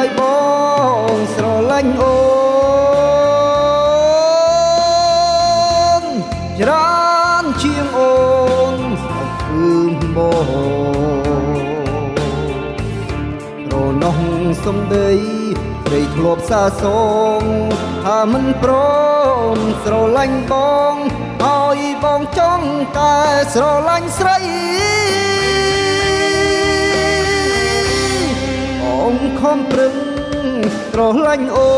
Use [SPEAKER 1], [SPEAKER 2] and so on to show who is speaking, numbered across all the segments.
[SPEAKER 1] ហើយបងស្រឡាញ់អូនច្រើនជាងអូនស្អប់គឺបងរនោះសំដីព្រៃធ្លាប់សាសងថាមិនព្រមស្រឡាញ់បងឲ្យបងចង់តែស្រឡាញ់ស្រីបងខំប្រឹងស្រឡាញ់អូ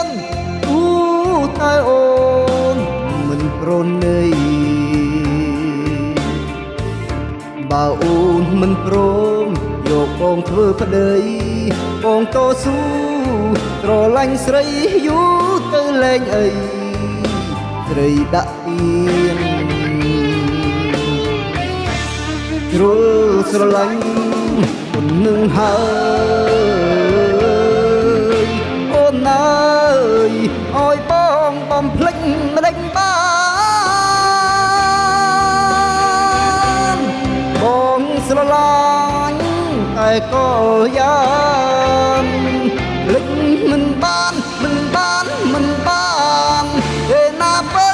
[SPEAKER 1] នតែអូនមិនប្រណីបើអូនមិនព្រមយកបងធ្វើប្តីបងតស៊ូស្រឡាញ់ស្រីយូរទៅលែងអីស្រីដាក់ទៀនជ្រុលស្រឡាញ់អូននឹងហើយអូនអើយឲ្យបងបំភ្លេចម្ដេចបានបងស្រឡាញ់តែក៏យ៉ាងភ្លេចមិនបានទេណាបើ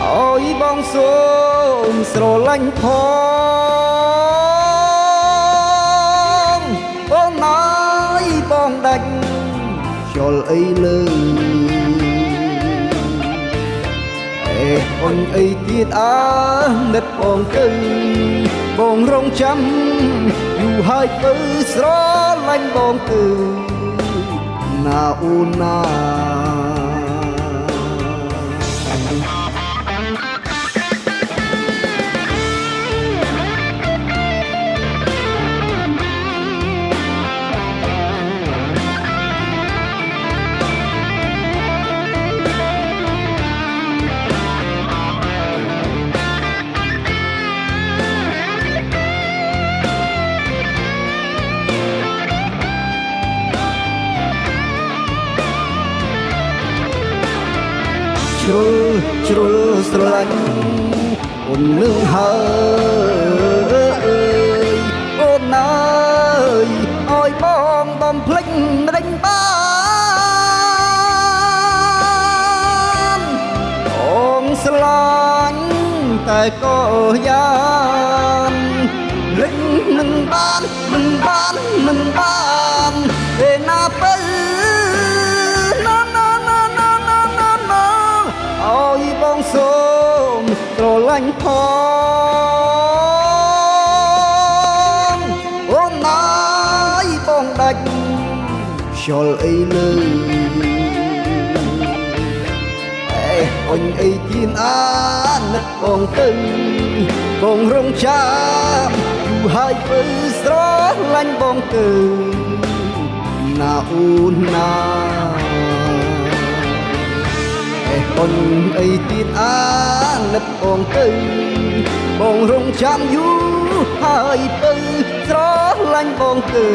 [SPEAKER 1] ឲ្យបងសូមស្រឡាញ់ផងអូនអើយបងដាច់ខ្យល់អីលើអូនអីទៀតណិតបងទៅបងរងចាំយូរហើយទៅស្រឡាញ់បងទៅណាអូនណាជ្រុលស្រឡាញ់អូននឹងហើយអូនអើយឲ្យបងបំភ្លេចម្ដេចបានបងស្រឡាញ់តែក៏យ៉ាងភ្លេចមិនបានទេណាបើឲ្យបងសូមស្រឡាញ់ផងអូនអើយបងដាច់ខ្យល់អីលើអូនអីទៀតណិតបងទៅបងរងចាំយូរហើយទៅស្រឡាញ់បងទៅណាអូនណាអូនអីទៀតណិតបងទៅបងរងចាំយូរហើយទៅស្រឡាញ់បងទៅ